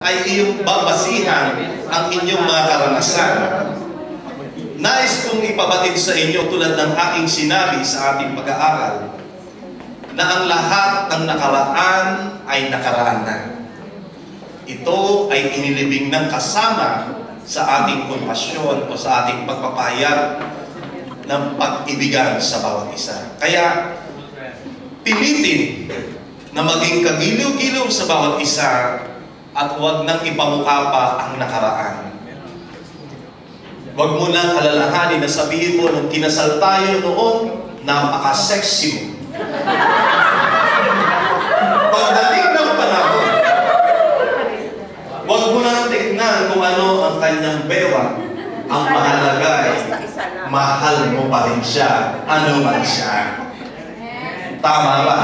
ay iyong babasihan ang inyong mga karanasan. Nais kong ipabatid sa inyo tulad ng aking sinabi sa ating pag-aaral na ang lahat ng nakaraan ay nakaraan na. Ito ay inilibing ng kasama sa ating kompasyon o sa ating pagpapahayag ng pag-ibigan sa bawat isa. Kaya, pilitin na maging kagiliw-giliw sa bawat isa at huwag nang ipamukha pa ang nakaraan. Huwag mo nang alalahanin na sabihin mo nung kinasal tayo noon, napaka-sexy mo. Pagdating ng panahon, huwag mo nang tignan kung ano ang kanyang bewa. Ang mahalaga ay mahal mo pa rin siya, ano man siya. Tama ba?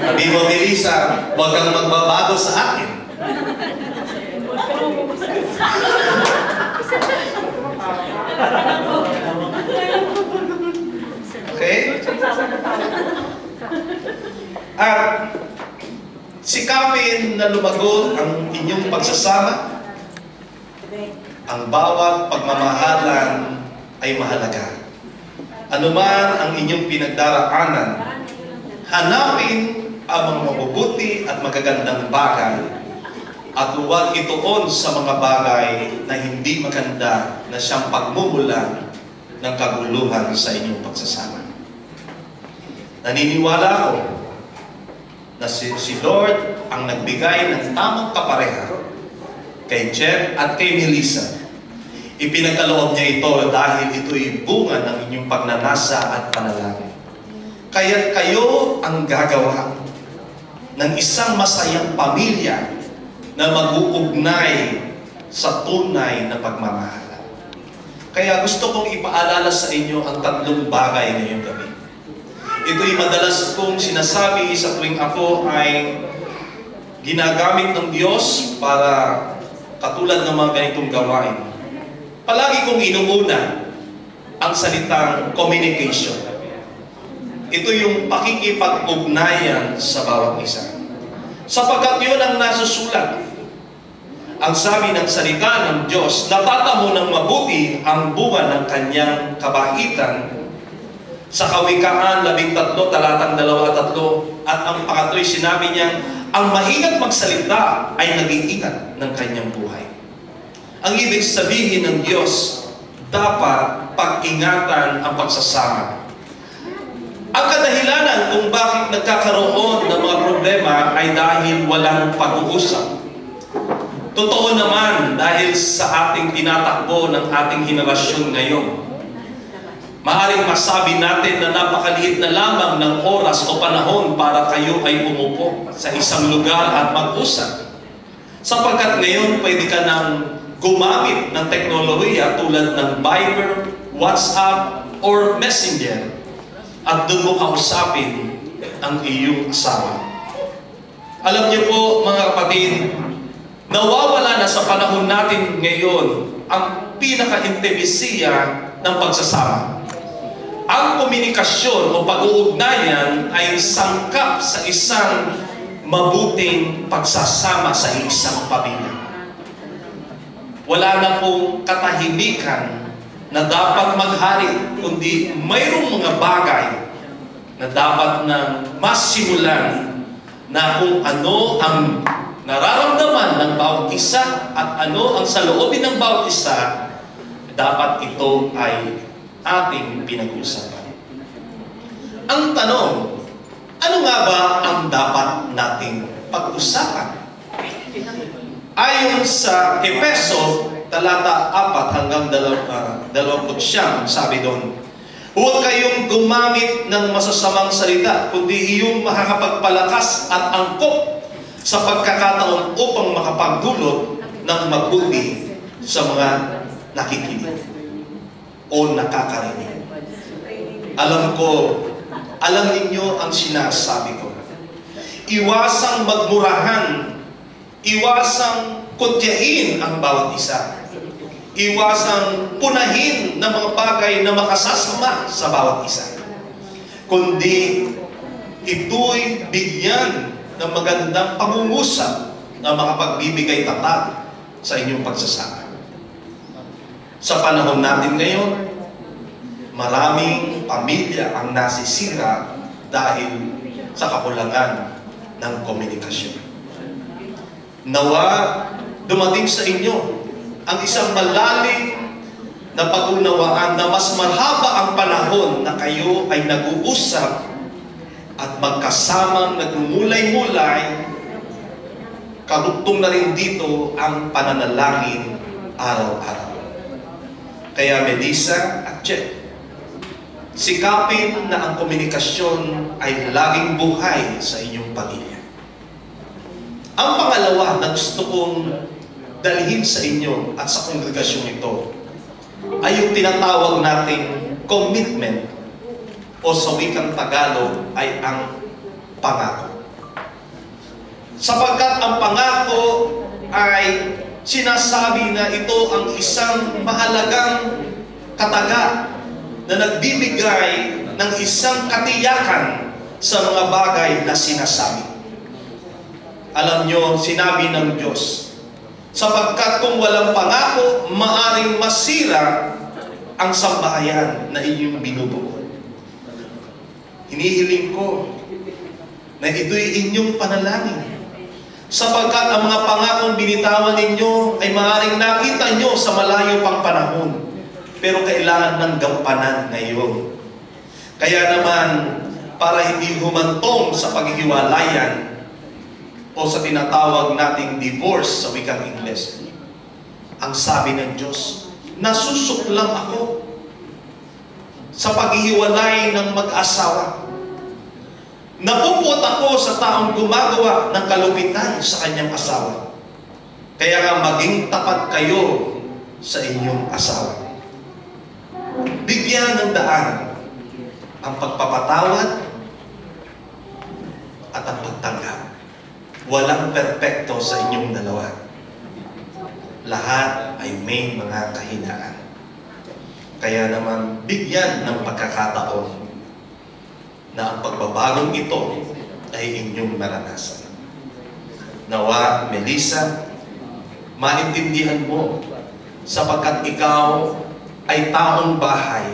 Sabi mo, Melissa, huwag kang magbabago sa akin. Okay? At sikapin na lumago ang inyong pagsasama. Ang bawat pagmamahalan ay mahalaga. Ano man ang inyong pinagdaraanan, hanapin ang mga mabubuti at magagandang bagay at huwag ituon sa mga bagay na hindi maganda na siyang pagmumulan ng kaguluhan sa inyong pagsasama. Naniniwala ako na si Lord ang nagbigay ng tamang kapareha kay Jeff at kay Melissa. Ipinagkaloob niya ito dahil ito'y bunga ng inyong pagnanasa at panalangin. Kaya't kayo ang gagawa ng isang masayang pamilya na mag-uugnay sa tunay na pagmamahala. Kaya gusto kong ipaalala sa inyo ang tatlong bagay ngayong gabi. Ito'y madalas kong sinasabi sa tuwing ako ay ginagamit ng Diyos para katulad ng mga ganitong gawain. Palagi kong inuuna ang salitang communication. Ito yung pakikipag-ugnayan sa bawat isa. Sapagkat yun ang nasusulat. Ang sabi ng salita ng Diyos, natatamo ng mabuti ang bunga ng kanyang kabaitan. Sa Kawikaan 13, talatang 23, at ang pakato'y sinabi niya, ang maingat magsalita ay nag-iingat ng kanyang buhay. Ang ibig sabihin ng Diyos, dapat pag-ingatan ang pagsasama. Ang kadahilanan kung bakit nagkakaroon ng mga problema ay dahil walang pag-uusap. Totoo naman dahil sa ating tinatakbo ng ating henerasyon ngayon. Maaaring masabi natin na napakaliit na lamang ng oras o panahon para kayo ay umupo sa isang lugar at mag-usap. Sapagkat ngayon pwede ka nang gumamit ng teknolohiya tulad ng Viber, WhatsApp, or Messenger at doon mo kausapin ang iyong asawa. Alam niyo po mga kapatid, nawawala na sa panahon natin ngayon ang pinaka-intimisiya ng pagsasama. Ang komunikasyon o pag-uugnayan ay sangkap sa isang mabuting pagsasama sa isang pamilya. Wala na pong katahimikan na dapat maghari, kundi mayroong mga bagay na dapat na masimulan na kung ano ang nararamdaman ng bawat isa at ano ang saloobin ng bawat isa, dapat ito ay ating pinag-uusapan. Ang tanong, ano nga ba ang dapat nating pag-usapan? Ayon sa Efeso, talata 4 hanggang 29, sabi doon, huwag kayong gumamit ng masasamang salita, kundi iyong makakapagpalakas at angkop sa pagkakataon upang makapagdulot ng mabuti sa mga nakikinig o nakakarinig. Alam ninyo ang sinasabi ko. Iwasang magmurahan, iwasang kutyain ang bawat isa. Iwasang punahin ng mga bagay na makasasama sa bawat isa. Kundi ito'y bigyan ng magandang pangungusap na makapagbibigay tatag sa inyong pagsasama. Sa panahon natin ngayon, maraming pamilya ang nasisira dahil sa kakulangan ng komunikasyon. Nawa dumating sa inyo ang isang malalim na pag-unawaan na mas mahaba ang panahon na kayo ay nag-uusap at magkasamang nagmumulay-mulay. Karugtong na rin dito ang pananalangin araw-araw. Kaya Melissa at Jeff, sikapin na ang komunikasyon ay laging buhay sa inyong pamilya. Ang pangalawa na gusto kong dalhin sa inyo at sa kongregasyon ito ay yung tinatawag nating commitment o sa wikang Tagalog ay ang pangako. Sapagkat ang pangako ay sinasabi na ito ang isang mahalagang kataga na nagbibigay ng isang katiyakan sa mga bagay na sinasabi. Alam nyo, sinabi ng Diyos, sapagkat kung walang pangako, maaring masira ang sambahayan na inyong binubuo. Hinihiling ko na ito'y inyong panalangin. Sapagkat ang mga pangakong binitawan ninyo ay maaaring nakita nyo sa malayo pang panahon. Pero kailangan ng gampanan ngayon. Kaya naman, para hindi humantong sa paghihiwalayan o sa tinatawag nating divorce sa wikang Ingles, ang sabi ng Diyos, nasusuklam ako sa paghihiwalay ng mag-asawa. Napupot ako sa taong gumagawa ng kalupitan sa kanyang asawa. Kaya nga maging tapat kayo sa inyong asawa. Bigyan ng daan ang pagpapatawad at ang pagtanggap. Walang perpekto sa inyong dalawa. Lahat ay may mga kahinaan. Kaya naman, bigyan ng pagkakataon na ang pagbabagong ito ay inyong maranasan. Nawa, Melissa, maintindihan mo sapagkat ikaw ay taong bahay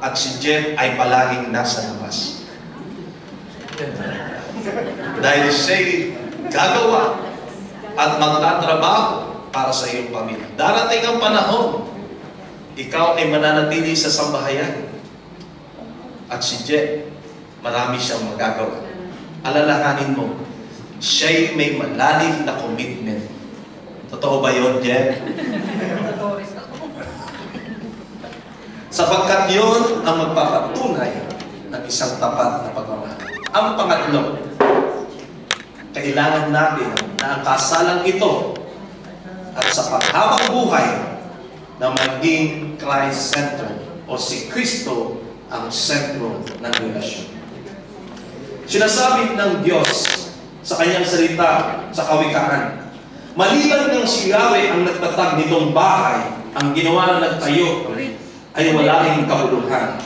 at si Jeff ay palaging nasa labas. Dahil siya'y gagawa at magtatrabaho para sa iyong pamilya. Darating ang panahon, ikaw ay mananatili sa sambahayan. At si Jeff, marami siyang magagawa. Alalahanin mo, siya'y may malalim na commitment. Totoo ba yun, Jeff? Sapagkat yun ang magpapatunay ng isang tapat na pagmamahal. Ang pangatlo, kailangan natin na ang kasalang ito at sa paghabang buhay na maging Christ-centered o si Kristo ang sentro ng relasyon. Sinasabi ng Diyos sa kanyang salita sa kawikaan, maliban ng si Yahweh ang nagtatag nitong bahay, ang ginawa na nagtayo ay wala ring kabuluhan.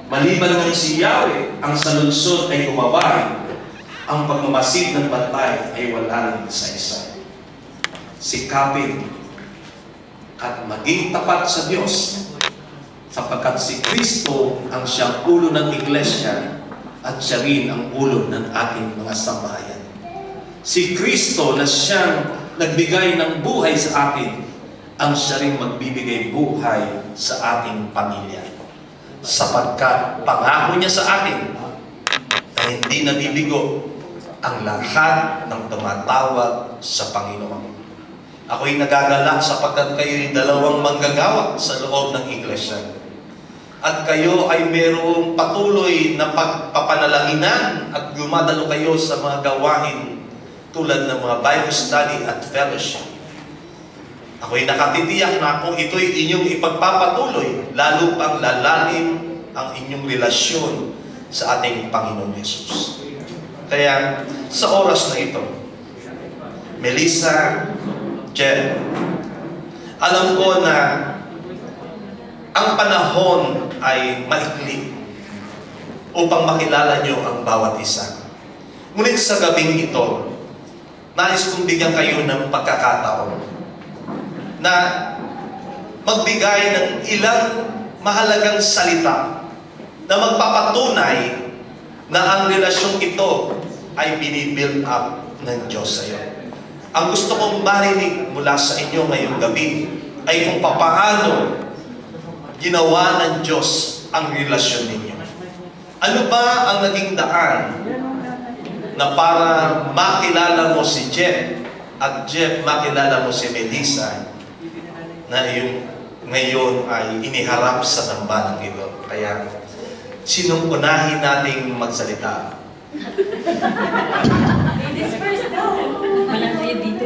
Maliban ng si Yahweh ang sa lungsod ay umabay, ang pagmamasid ng bantay ay wala rin sa isa. Sikapin at maging tapat sa Diyos sapagkat si Kristo ang siyang ulo ng iglesia at siya rin ang ulo ng ating mga sambahayan. Si Kristo na siyang nagbigay ng buhay sa atin, ang siya rin magbibigay buhay sa ating pamilya. Sapagkat pangako niya sa atin na hindi nabibigo ang lahat ng tumatawag sa Panginoon. Ako'y nagagalak sapagkat kayo'y dalawang manggagawa sa loob ng iglesia. At kayo ay mayroong patuloy na pagpapanalaginan at gumadalo kayo sa mga gawain tulad ng mga Bible study at fellowship. Ako'y nakatitiyak na kung ito'y inyong ipagpapatuloy, lalo pang lalalim ang inyong relasyon sa ating Panginoon Yesus. Kaya sa oras na ito, Melissa, Jen, alam ko na ang panahon ay maikli upang makilala nyo ang bawat isa. Ngunit sa gabing ito, nais kong bigyan kayo ng pagkakataon na magbigay ng ilang mahalagang salita na magpapatunay na ang relasyong ito ay binibuild up ng Diyos sa iyo. Ang gusto kong marinig mula sa inyo ngayong gabi ay kung papaano ginawa ng Diyos ang relasyon ninyo. Ano ba ang naging daan na para makilala mo si Jeff at Jeff makilala mo si Melissa na yung ngayon ay iniharap sa dambanang ito? Kaya, sinong unahin nating magsalita? Ladies first daw. Walang kayo dito.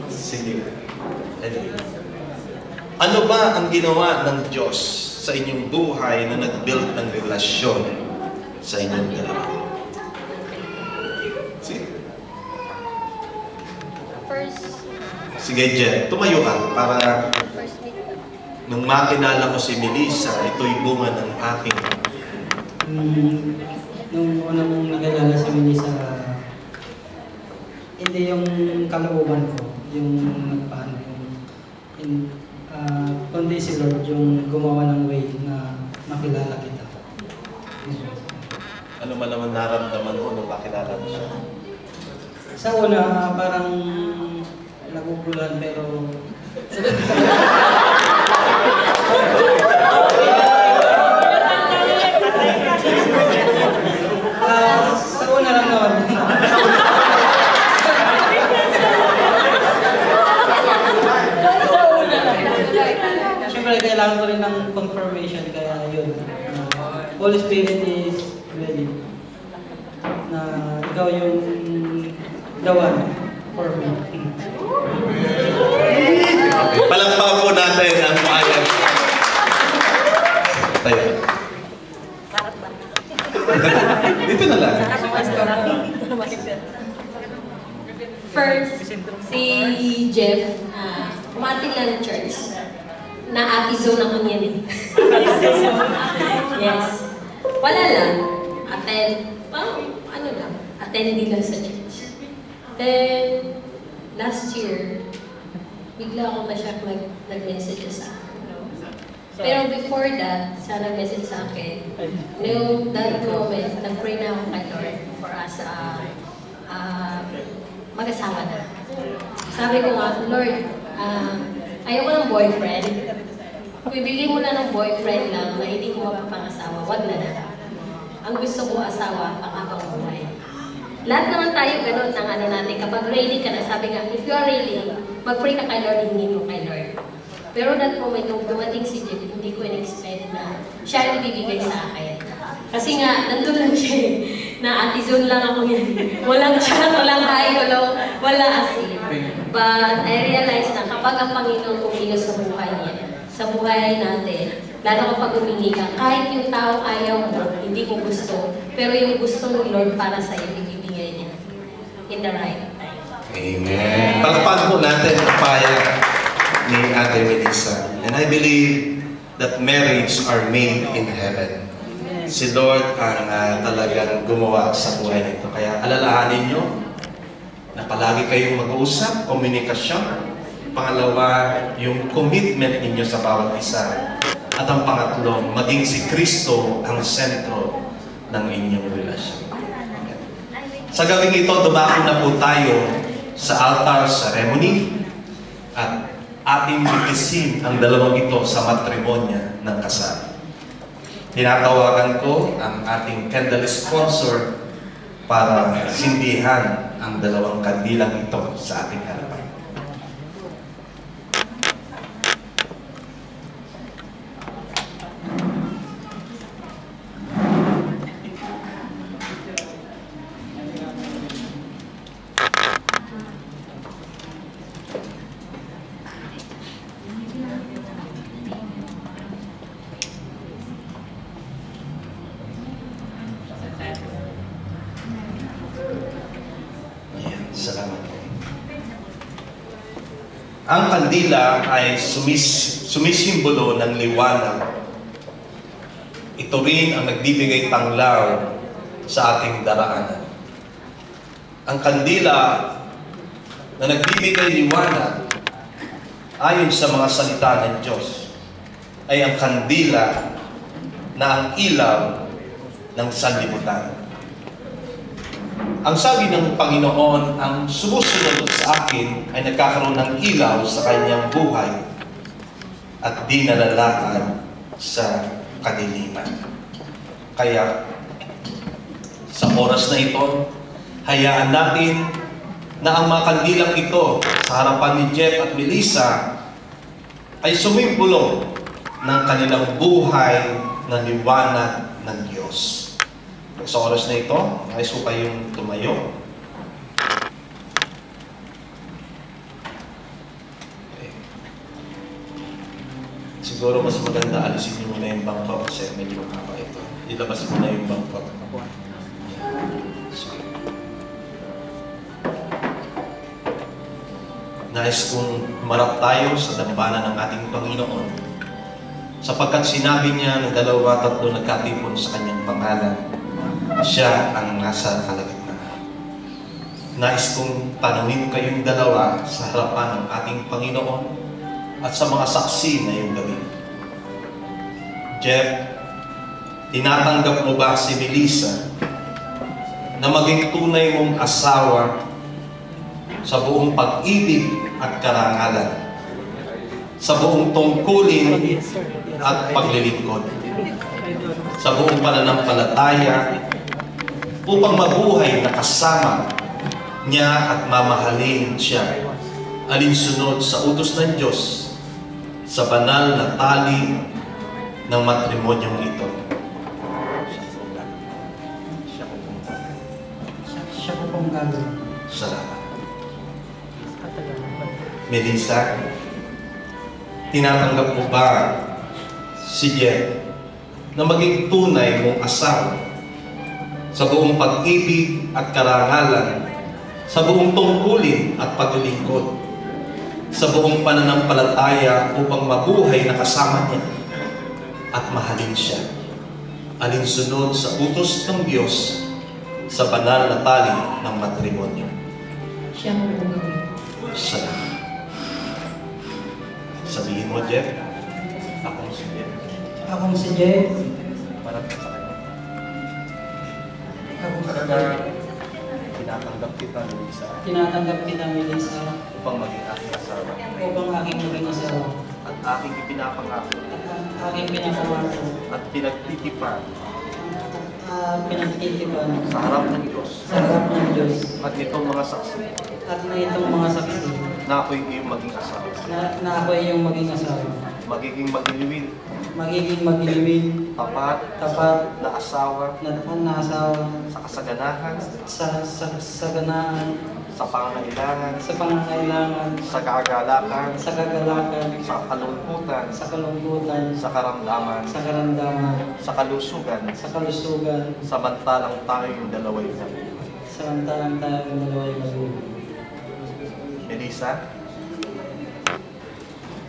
Sige. Ano ba ang ginawa ng Diyos sa inyong buhay na nag-build ng relasyon sa inyong dalawa? Sige. Sige, Jen. Tumayo ka para nung makilala ko si Melissa, ito'y bunga ng aking... Nung una mong nakilala si Melissa, hindi yung kalooban ko, yung nagpaano, kundi si Lord yung gumawa ng way na makilala kita. Ano man naman naramdaman mo nung makilala mo siya? Sa una, parang nagugulan pero... sa una lang naman. Siyempre, kailangan ko rin ng confirmation, kaya yun. Holy Spirit is ready. Na ikaw yung the one for me. Palakpakan po natin ang payag. Tayo. Dito na lang. First, si Jeff, umating lang ng church. Na-ati-zone ako niyan eh. Yes. Wala lang. Attendee lang sa church. Then, last year, bigla ako na siya nag-message sa akin. Pero before that, siya nag-message sa akin. Noong that moment, nag-pray na ako kay Lord for us mag-asawa na. Sabi ko nga, Lord, ayoko ng boyfriend. Kung ibigay mo na ng boyfriend lang na hindi mo mapapangasawa, wag na na. Ang gusto ko asawa, pang-abang buhay. Lahat naman tayo ganun ng ano natin. Kapag ready ka na, sabi nga, if you are ready, mag-pray ka kay Lord, hingin mo kay Lord. Pero that moment, nung dumating si Jeff, hindi ko in-expect na siya yung ibibigay sa akin. Kasi nga, nandun lang siya eh. Na-ati-zone lang ako yan. Walang chat, walang hi, wala as in. But I realized na kapag ang Panginoon kumilos sa buhay niya, sa buhay natin, lalo kapag humingi ka, kahit yung taong ayaw mo, hindi mo gusto, pero yung gusto ng Lord para sa iyo, ibibigay niya in the right time. Amen. Palakpakan po natin ang payag ni Ate Melissa. And I believe that marriage are made in heaven. Si Lord ang talagang gumawa sa buhay nito. Kaya alalahanin nyo na palagi kayong mag-uusap, komunikasyon. Pangalawa, yung commitment ninyo sa bawat isa. At ang pangatlong, maging si Kristo ang sentro ng inyong relasyon. Sa gabing ito, dumako na po tayo sa altar ceremony at ating bitisin ang dalawang ito sa matrimonya ng kasal. Tinatawagan ko ang ating candle sponsor para sindihan ang dalawang kandilang ito sa ating harapan. Salamat po. Ang kandila ay sumisimbolo ng liwanag. Ito ito rin ang nagbibigay tanglaw sa ating daraanan. Ang kandila na nagbibigay liwanag ayon sa mga salita ng Diyos ay ang kandila na ang ilaw ng sanlibutan. Ang sabi ng Panginoon, ang sumusunod sa akin ay nagkakaroon ng ilaw sa kanyang buhay at di nalalakad sa kadiliman. Kaya, sa oras na ito, hayaan natin na ang mga kandilang ito sa harapan ni Jeff at Melissa ay sumimbolo ng kanilang buhay na liwanag ng Diyos. Sa oras na ito, nais ko kayong tumayo. Okay. Siguro mas maganda alisin niyo muna yung bangko kasi medyo makaka ito. Ilabas mo na yung bangko. Nais kong marap tayo sa dambana ng ating Panginoon sapagkat sinabi niya na 2-3 nagkatipon sa kanyang pangalan, siya ang nasa kalagitnaan. Nais kong tanungin kayong dalawa sa harapan ng ating Panginoon at sa mga saksi ngayong gabi. Jeff, tinatanggap mo ba si Melissa na maging tunay mong asawa sa buong pag-ibig at karangalan, sa buong tungkulin at paglilingkod, sa buong pananampalataya upang mabuhay na kasama niya at mamahalin siya alinsunod sa utos ng Diyos sa banal na tali ng matrimonyong ito? Siya po pong gagawin. Salamat. Melissa, tinatanggap mo ba si Jeff na maging tunay mong asawa sa buong pag-ibig at karangalan, sa buong tungkulin at paglilingkod, sa buong pananampalataya upang mabuhay na kasama niya at mahalin siya alinsunod sa utos ng Diyos sa banal na tali ng matrimonyo? Siya mo po gawin. Salamat. Sabihin mo, Jeff, akong si Jeff. Akong si Jeff. Marap ka sa kanya. Akong si Talaga, Jeff. tinatanggap kita, Melissa, Tinatanggap kita, Melissa, upang maging aking asawa. upang aking maging asawa. At aking ipinapangako At ang aking pinapangako at pinagtitipan pinagtitipan sa harap ng Diyos sa harap ng Diyos at nitong mga saksi at na itong mga saksi na ako'y iyong maging asawa. na ako ay iyong maging asawa. Magiging magiliwin, Magiging magiliwin, tapat, tapat, na asawa na asawa sa kasaganahan, sa ganaan, sa pangangailangan, sa pangangailangan, sa kagalakan, sa kagalakan, sa kalungkutan, sa kalungkutan, sa karamdaman, sa karamdaman, sa kalusugan, sa kalusugan, samantalang tayo'y dalawa'y nabuhay. samantalang tayong dalawa'y mabuhay. Melissa,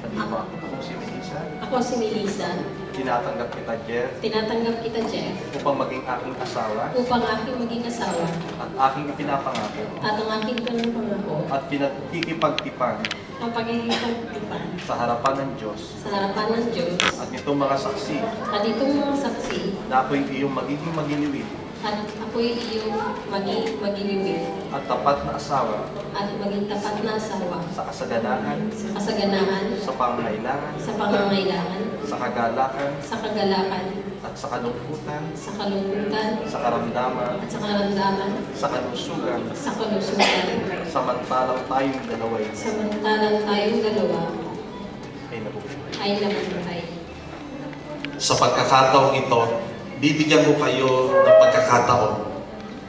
sabihin mo ako si Melissa, Ako si Melissa. tinatanggap kita, Jeff, Tinatanggap kita, Jeff, upang maging aking asawa upang aking maging asawa at aking ipinapangako at ang aking pangako at pinagtitipagtipan ang pagiging pagtipan sa harapan ng Diyos sa harapan ng Diyos at nitong mga saksi at itong mga saksi na ako'y iyong magiging magiliwin at ako'y iyong magiliwin at tapat na asawa at maging tapat na asawa sa kasaganahan, sa kasaganahan, sa pangangailangan, sa pangangailangan, sa kagalakan, sa kagalakan, at sa kalungkutan, sa kalungkutan, sa karamdaman, at sa karamdaman, sa kalusugan, sa kalusugan, samantalang tayong dalawa'y samantalang tayong dalawa ay nabubuhay. ay nabubuhay. Sa pagkakataong ito, bibigyan ko kayo ng pagkakataon.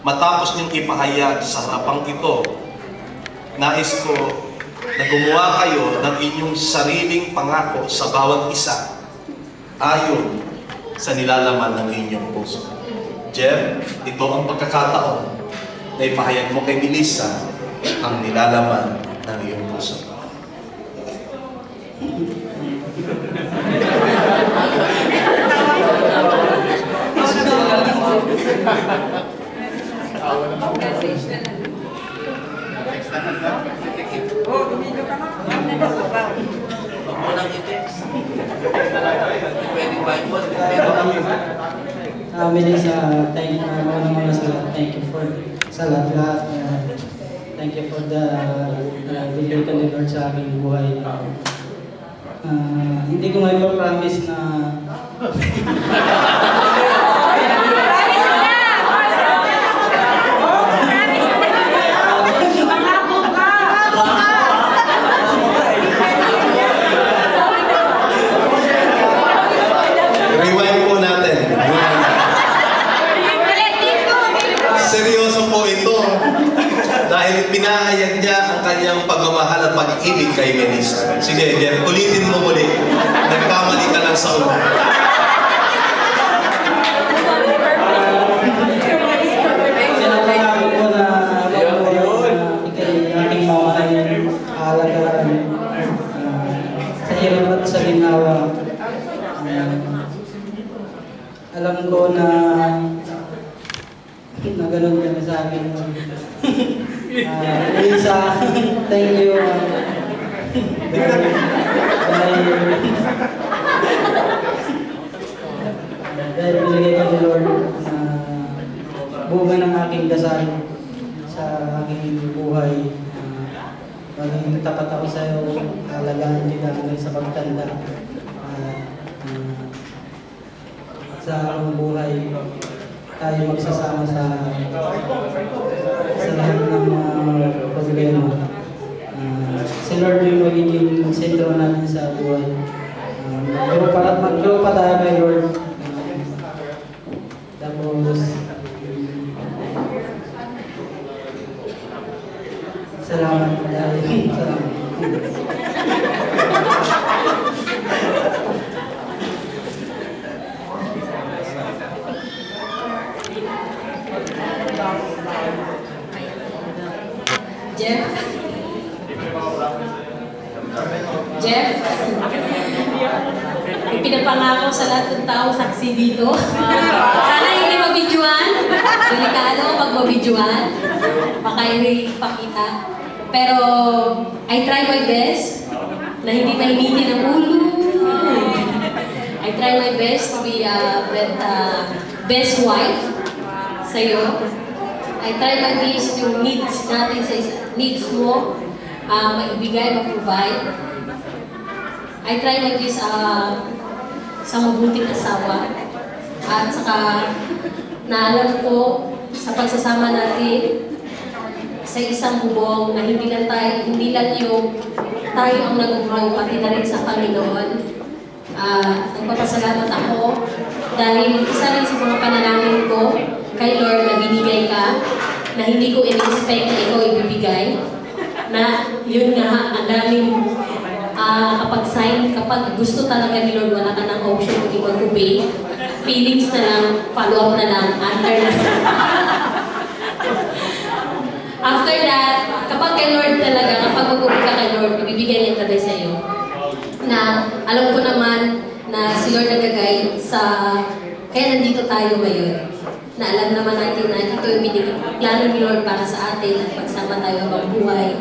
Matapos niyong ipahayag sa harapang ito, nais ko na gumawa kayo ng inyong sariling pangako sa bawat isa ayon sa nilalaman ng inyong puso. Jeff, ito ang pagkakataon na ipahayag mo kay Melissa ang nilalaman ng iyong puso. Melissa, thank you for sa lahat. Thank you for the video ka ni Lord sa aking buhay. Hindi ko may promise na Rewind po natin. Seryoso po ito. Dahil pinahayag niya ang kanyang pagmamahal at pag-ibig kay Melissa. Sige, Jeff, ulitin mo muli. Nagkamali ka lang sa una. Pinapangako ko na ikay aking mamahalin, aalagaan sa hirap at sa ginawa. Alam ko na ganun ka na sa akin. Melissa, thank you. Dahil binigay ka ni Lord na bunga ng aking dasal sa aking buhay. Maging tapat ako sa iyo, alagaan kita hanggang sa pagtanda. Sa aking buhay, tayo magsasama sa lahat ng problema. Si Lord yung magiging sentro natin sa buhay. Mag-grow pa tayo kay Lord. Tapos, salamat dahil salamat. Jeff, pinapangako sa lahat ng tao saksi dito. Sana hindi mabidyoan. Delikado pag mabidyoan. Baka hindi pakita. Pero I try my best na hindi mainitin ang ulo. I try my best to be a best wife sa'yo. I try my best yung needs natin sa needs mo. Maibigay, mag-provide. I try my best sa mabuting asawa. At saka naalam ko sa pagsasama natin sa isang bubong na hindi lang yung tayo ang nag-grow, pati na rin sa Panginoon. Nagpapasalamat ako dahil isa rin sa mga panalangin ko kay Lord na binigay ka, na hindi ko in-expect na ikaw ibibigay. Na yun nga, ang daming kapag gusto talaga ni Lord, wala ka ng option kung ikaw obey. Feelings na lang, follow-up na lang, answer na lang. After that, kapag kay Lord talaga, kapag mag-obey ka kay Lord, ibibigay niya talaga sa iyo. Na alam ko naman na si Lord nagagay sa, kaya nandito tayo ngayon. Na alam naman natin na dito yung plano ni Lord para sa atin at pagsama tayo habang buhay.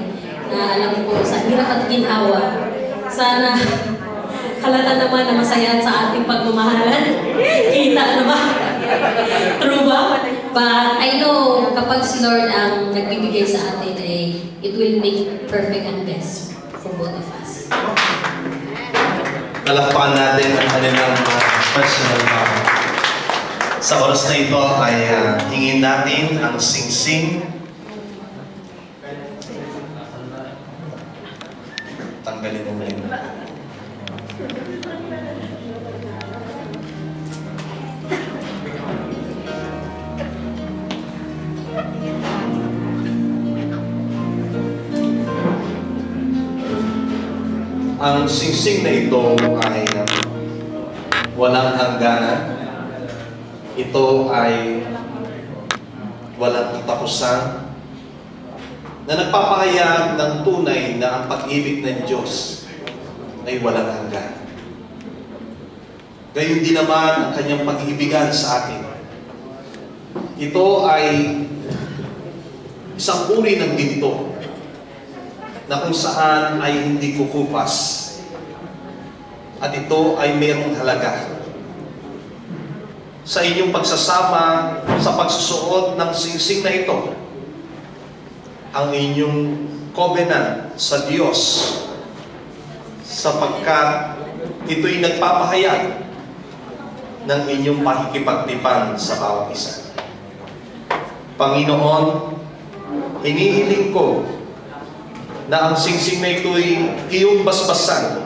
Na alam ko sa hirap at ginhawa, sana halata naman na masaya sa ating pagmamahalan. Kita naman. True ba? But I know kapag si Lord ang nagbibigay sa atin, it will make perfect and best for both of us. Palakpakan natin ang kanilang personal power. Sa oras na ito ay hingin natin ang sing-sing. Tanggalin mo muli. Ang sing-sing na ito ay walang hangganan. Ito ay walang katapusan na nagpapahayag ng tunay na ang pag-ibig ng Diyos ay walang hanggan. Gayun din naman ang kanyang pag-ibigan sa atin. Ito ay isang uri ng ginto na kung saan ay hindi kukupas. At ito ay mayroong halaga. Sa inyong pagsasama sa pagsusuot ng singsing na ito, ang inyong covenant sa Diyos, sapagkat ito'y nagpapahayag ng inyong pakikipagtipan sa bawat isa. Panginoon, hinihiling ko na ang singsing na ito'y iyong basbasan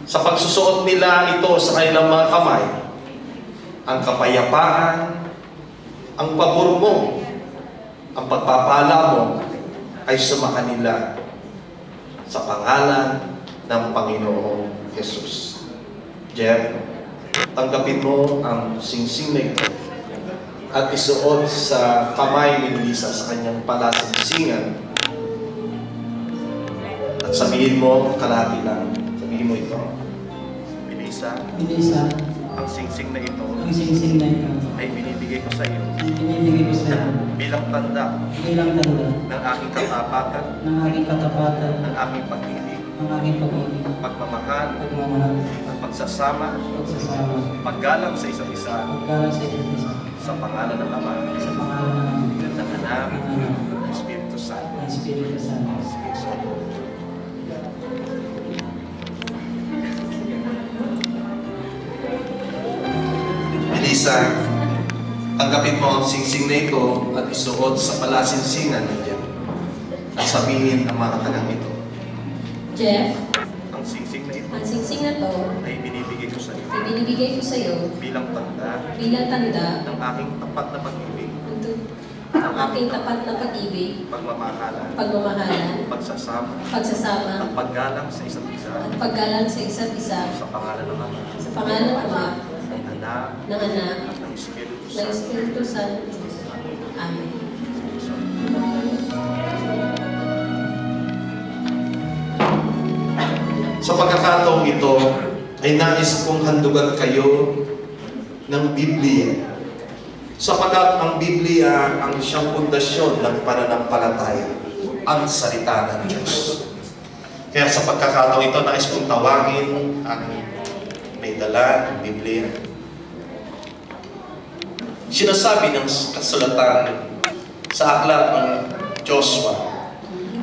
sa pagsusuot nila ito sa kanilang mga kamay, ang kapayapaan, ang pabor mo, ang pagpapala mo ay sumakanila sa pangalan ng Panginoong Jesus. Jeff, tanggapin mo ang singsing na ito at isuot sa kamay ni Melissa sa kanyang palasingsingan at sabihin mo kalahati lang. Sabihin mo ito. Melissa, ang singsing na ito ang singsing na ito ay binibigay ko sa iyo ay binibigay ko sa iyo bilang tanda bilang tanda ng aking katapatan, ng aking katapatan, ng aking pag-ibig, ng aking pag-ibig, pagmamahal, pagmamahal, at pagsasama, pagsasama, paggalang sa isa't isa paggalang sa isa't isa, sa pangalan ng Ama, sa pangalan ng Anak, ng Anak, ng Espiritu Santo. ng Espiritu Santo. Sige, so. Melissa, tanggapin mo ang singsing na ito at isuot sa palasinsingan niya at sabihin ang mga tagang ito. Jeff, Ang singsing na ito ang singsing na to ay binibigay ko sa iyo ay binibigay ko sa iyo bilang tanda bilang tanda ng aking tapat na pag-ibig, ng aking tapat na pag-ibig, pagmamahalan, pagmamahalan, pagsasama, pagsasama, at paggalang sa isa't isa at paggalang sa isa't isa sa pangalan ng Ama, sa pangalan ng Ama, ng Anak, ng Anak, at ng Espiritu ng Santo. Espiritu Santo. Amen. Sa pagkakataong ito, ay nais kong handugan kayo ng Biblia. Sapagkat ang Biblia ang siyang pundasyon ng pananampalataya, ang salita ng Diyos. Kaya sa pagkakataong ito, nais kong tawagin ang may dala ng Biblia. Sinasabi ng kasulatan sa aklat ng Joshua,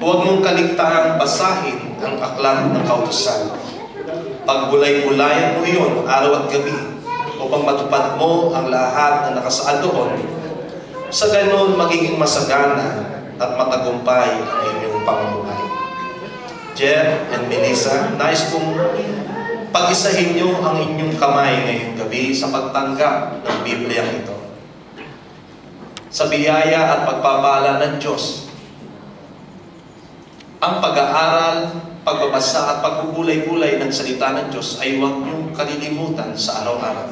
huwag mong kaligtaang basahin ang aklat ng kautusan. Pagbulay-bulayan mo iyon araw at gabi upang matupad mo ang lahat na nakasaad doon. Sa ganon, magiging masagana at matagumpay ang inyong pamumuhay. Jeff and Melissa, nais kong pag-isahin niyo ang inyong kamay ngayong gabi sa pagtanggap ng Biblia ito. Sa biyaya at pagpapala ng Diyos, ang pag-aaral, pagbabasa at pagbubulay-bulay ng salita ng Diyos ay huwag niyong kalilimutan sa araw-araw.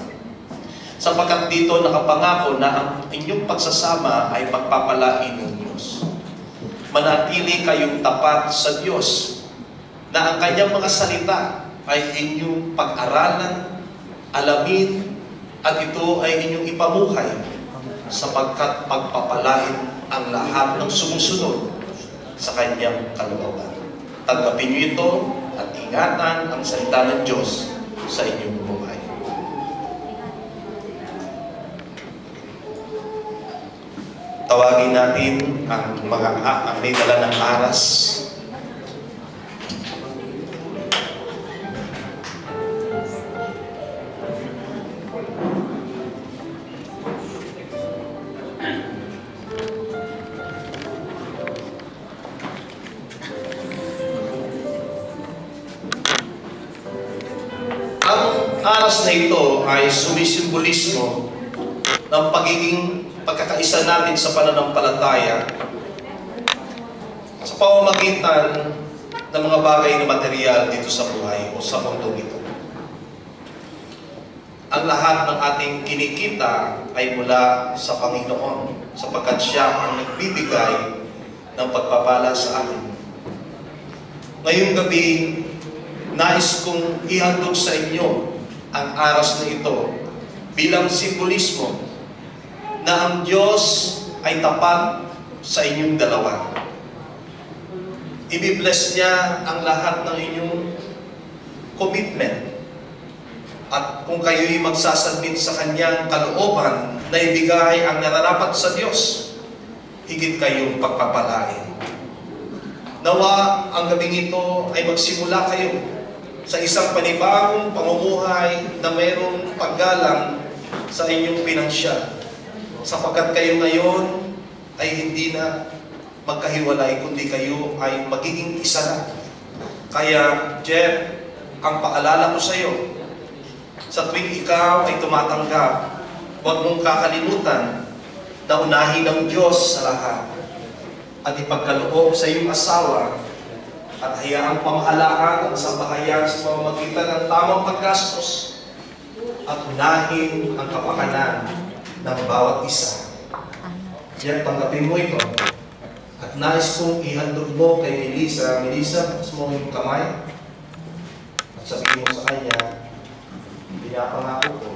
Sapagkat dito nakapangako na ang inyong pagsasama ay pagpapalain ng Diyos. Manatili kayong tapat sa Diyos na ang kanyang mga salita ay inyong pag-aralan, alamin, at ito ay inyong ipamuhay sapagkat pagpapalain ang lahat ng sumusunod sa kanyang kalooban. Tanggapin niyo ito at ingatan ang salita ng Diyos sa inyong buhay. Tawagin natin ang mga may dala ng aras. Aras na ito ay sumisimbolismo ng pagiging pagkakaisa natin sa pananampalataya sa pamamagitan ng mga bagay na material dito sa buhay o sa mundong ito. Ang lahat ng ating kinikita ay mula sa Panginoon sapagkat Siya ang nagbibigay ng pagpapala sa atin. Ngayong gabi, nais kong ihandog sa inyo ang aras na ito bilang simbolismo na ang Diyos ay tapat sa inyong dalawa. Ibibless niya ang lahat ng inyong commitment. At kung kayo'y magsasubmit sa Kanyang kalooban na ibigay ang nararapat sa Diyos, higit kayong pagpapalain. Nawa ang gabing ito ay magsimula kayo sa isang panibagong pamumuhay na mayroong paggalang sa inyong pinansyal. Sapagkat kayo ngayon ay hindi na magkahiwalay, kundi kayo ay magiging isa na. Kaya, Jeff, ang paalala ko sa iyo, sa tuwing ikaw ay tumatanggap, huwag mong kakalimutan na unahin ng Diyos sa lahat at ipagkaloob sa iyong asawa at hayaang pamahalaan ang sambahayan sa pamamagitan ng tamang paggastos at unahin ang kapakanan ng bawat isa. Yan, tanggapin mo ito. At nais kong ihandog mo kay Melissa. Melissa, bukas mo yung kamay at sabihin mo sa kanya, pinapangako ko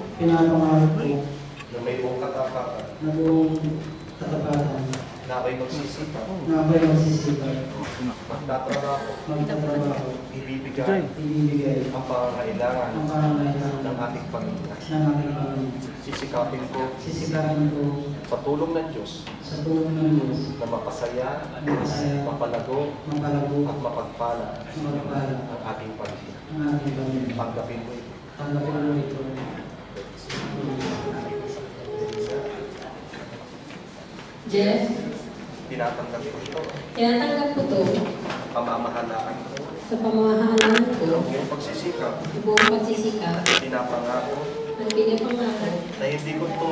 na may buong katapatan na ako'y magsisikap magtatrabaho ibibigay ang pangangailangan ng ating Panginoon. Sisikapin ko sa tulong ng Diyos na mapasaya, mapalago at mapagpala ang ating Panginoon. Tanggapin mo ito. Jeff, Tinatanggap ko ito. tinatanggap ko to Pamamahalaan ko. sa pamamahalaan ko, Buong pagsisikap. buong pagsisikap, Pinapangako ang pinapangako, na hindi ko ito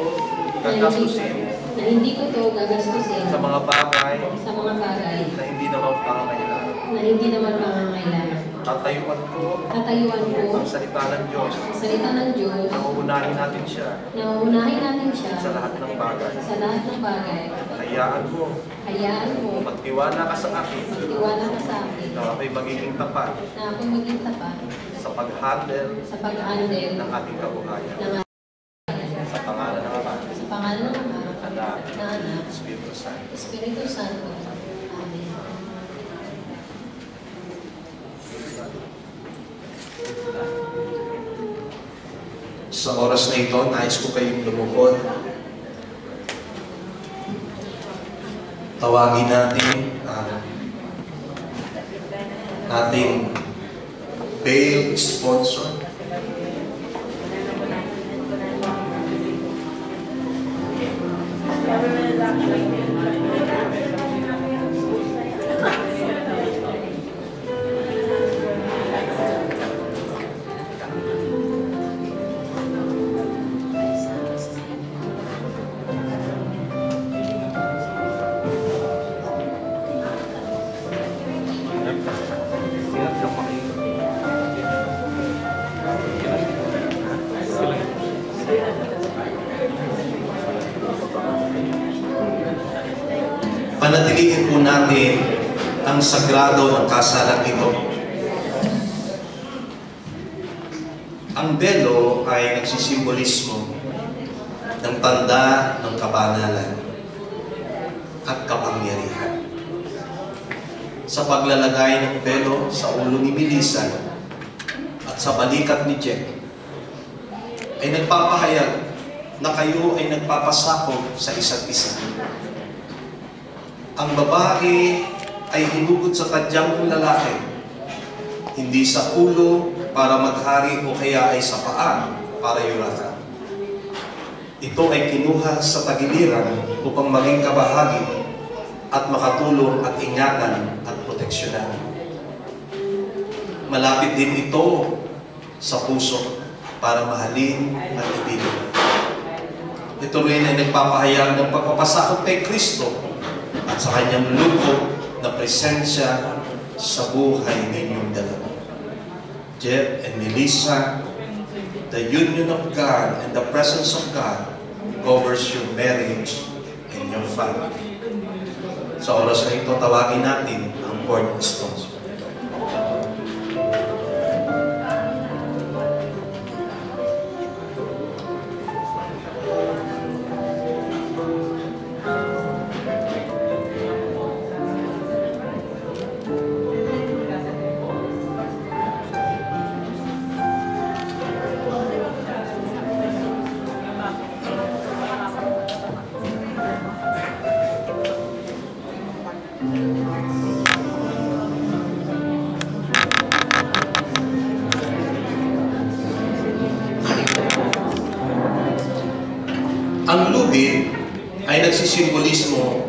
gagastusin na hindi ko to gagastusin sa mga bagay sa mga bagay na hindi naman pangangailangan. na hindi naman pangangailangan. Tatayuan ko Tatayuan ko ang salita ng Diyos. ang salita ng Diyos Na uunahin natin siya na uunahin natin siya sa lahat ng bagay. sa lahat ng bagay. Hayaan mo, magtiwala ka sa akin magtiwala ka sa akin na ako'y magiging tapat na ako'y maging tapat sa pag-handle sa pag-handle ng ating kabuhayan. ng Sa pangalan ng Ama, sa pangalan ng Ama, Anak, na Anak, Espiritu Santo. Espiritu Santo. Amen. Sa oras na ito, nais ko kayong lumukod. Tawagin natin ang ating bail sponsor. Panatilihin po natin ang sagrado ng kasalang ito. Ang belo ay nagsisimbolismo ng tanda ng kabanalan at kapangyarihan. Sa paglalagay ng belo sa ulo ni Melissa at sa balikat ni Jeff, ay nagpapahayag na kayo ay nagpapasakop sa isa't isa. Ang babae ay hinugot sa tadyang ng lalaki, hindi sa ulo para maghari o kaya ay sa paa para yurakan. Ito ay kinuha sa tagiliran upang maging kabahagi at makatulong at ingatan at proteksyonan. Malapit din ito sa puso para mahalin at ibigin. Ito rin ay nagpapahayag ng pagpapasakop kay Kristo at sa kanyang lubog na presensya sa buhay ninyong dalawa. Jeff and Melissa, the union of God and the presence of God covers your marriage and your family. Sa oras na ito, tawagin natin ang board sponsor. pinagsisimbolismo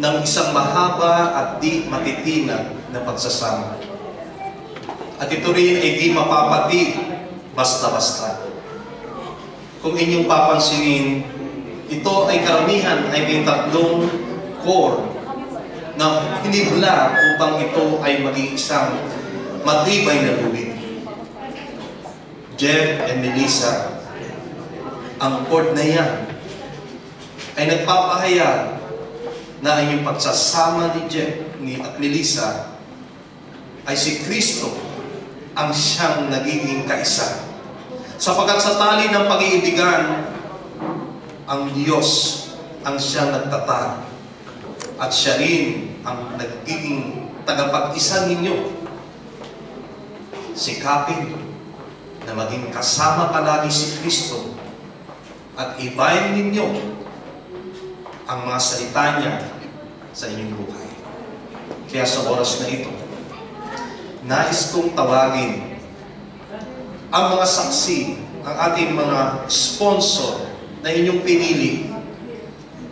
ng isang mahaba at di matitinag na pagsasama. At ito rin ay di mapapatid basta-basta. Kung inyong papansinin, ito ay karamihan ay may tatlong core na hinibla upang ito ay maging isang matibay na lubid. Jeff and Melissa, ang cord na yan ay nagpapahayag na ang yung pagsasama ni Jeff at Melissa ay si Kristo ang siyang nagiging kaisa. Sapagkat sa tali ng pag-iibigan, ang Diyos ang siyang nagtatag at siya rin ang nagiging tagapag-isa ninyo. Sikapin na maging kasama palagi si Kristo at ibayin ninyo ang mga salita niya sa inyong buhay. Kaya sa oras na ito, nais kong tawagin ang mga saksi, ang ating mga sponsor na inyong pinili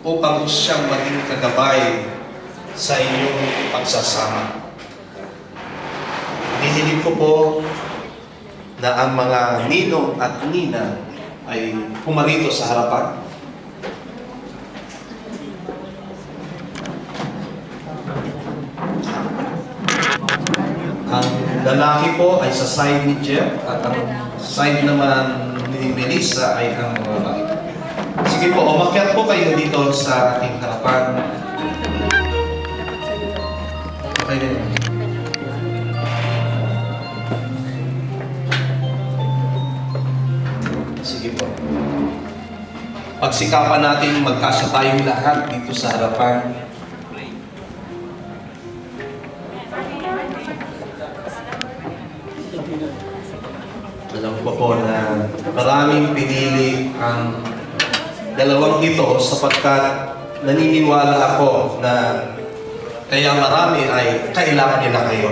upang siyang maging kagabay sa inyong pagsasama. Nihiling ko po na ang mga ninong at nina ay pumarito sa harapan. Ang lalaki po ay sa side ni Jeff at ang side naman ni Melissa ay ang babae. Sige po, umakyat po kayo dito sa ating harapan. Okay din. Sige po. Pagsikapan natin magkasya tayong lahat dito sa harapan. Alam ko po na maraming pinili ang dalawang ito sapagkat naniniwala ako na kaya marami ay kailangan nila kayo.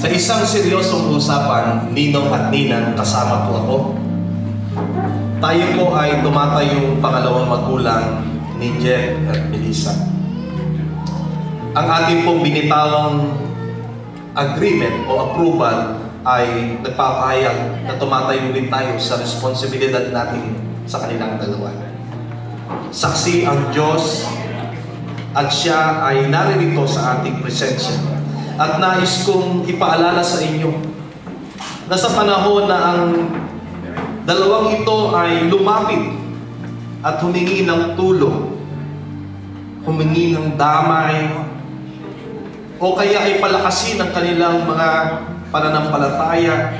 Sa isang seryosong usapan, ninong at ninang kasama po ako. Tayo po ay tumatayong pangalawang magulang ni Jeff at Melissa. Ang ating pong binitawang agreement o approval ay nagpapahayag na tumatayo rin tayo sa responsibilidad natin sa kanilang dalawa. Saksi ang Diyos at siya ay naririto sa ating presensya. At nais kong ipaalala sa inyo na sa panahon na ang dalawang ito ay lumapit at humingi ng tulong, humingi ng damay, o kaya ay palakasin ang kanilang mga pananampalataya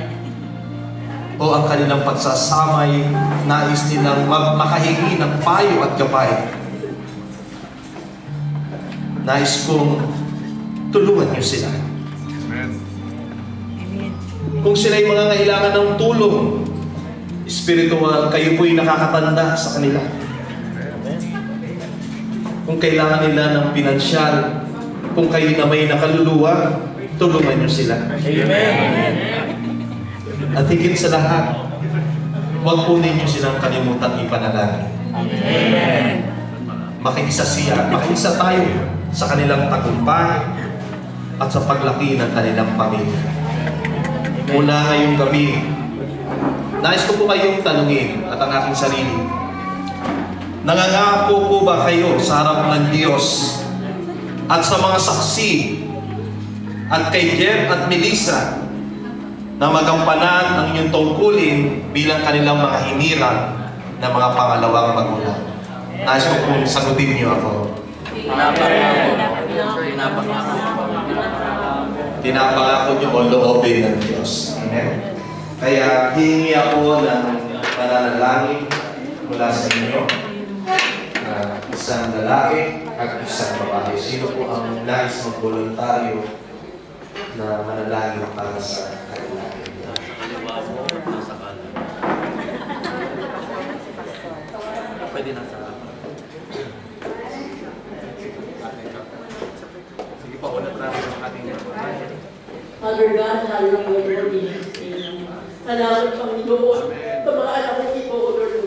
o ang kanilang pagsasamay, nais nilang makahingi ng payo at gabay. Nais kong tulungan niyo sila. Kung sila'y mga kailangan ng tulong spiritual, kayo po'y nakakatanda sa kanila. Kung kailangan nila ng pinansyal, kung kayo na may nakaluluwa, tulungan niyo sila. Amen. At higit sa lahat, huwag po ninyo silang kalimutan ipanalangin. Amen. Makiisa tayo sa kanilang tagumpay at sa paglaki ng kanilang pamilya. Mula ngayong gabi, nais ko po kayong tanungin at ang aking sarili. Nangangako po ba kayo sa harap ng Diyos at sa mga saksi at kay Jeff at Melissa na magampanan ang inyong tungkulin bilang kanilang mga hinirang na mga pangalawang magulang? Nais ko kung sagutin niyo ako. Tinapangako niyo o loobin ng Diyos. Amen. Kaya hihingi ako ng pananalangin mula sa inyo. Isang lalaki at isang babae. Sino po ang nais mag-voluntaryo na manalangin para sa kanila? Pwede na sa sige po, una pa namin ang ating Father God, hallelujah, Lord Jesus. Salamat, Panginoon, sa mga anak ko, Lord.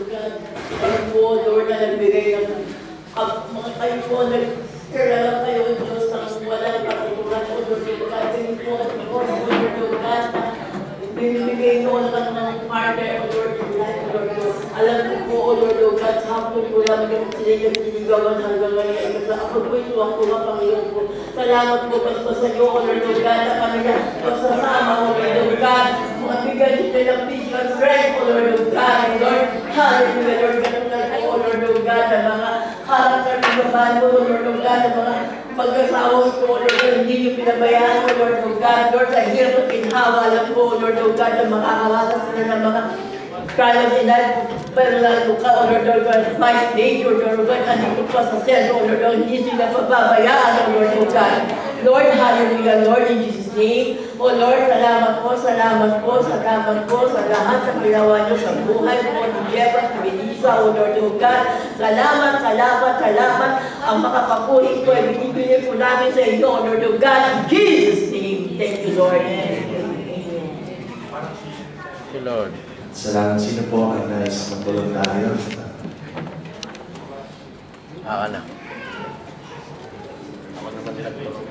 po, Lord, na nagbigay ng mga kayo po, nag-kailangan kayo, Diyos, ng walang katulad po, Lord, kayo po, at po, Lord, God, binibigay ko ng partner, Lord, Lord, alam ko po, Lord, God, hapon ko lang yung sila yung sinigawan hanggang ngayon. Kasi ako po ito, ako nga, Panginoon po. Salamat po, basta sa iyo, Lord, God, na kanila, pagsasama, Lord, God, mga bigyan nito ng peace and strength, Lord, God, Lord, hallelujah, Lord, katulad po, Lord, God, na mga character ng babae mo, Lord, God, na mga pag-asawa ko, Lord, hindi niyo pinabayaan mo, Lord, God, Lord, sa hirap at pinhawa lang po, Lord, God, na makakawasan sila ng mga trials in life, pero lalo ka, Lord, God, fight nature, Lord, God, andito pa sa sento, Lord, hindi sila pababayaan, Lord, God. Lord, hallelujah, Lord, in Jesus' name. O Lord, salamat po, salamat po, salamat po sa lahat sa ginawa niyo sa buhay po ni Jeff at Melissa, O Lord, God. Salamat, salamat, salamat. Ang makapapuri ko ay binibigay po namin sa inyo, O Lord, God, in Jesus' name. Thank you, Lord. Thank you, Lord. Salamat. Sino po ang nais mag-voluntaryo? Anak. Ako naman nila po.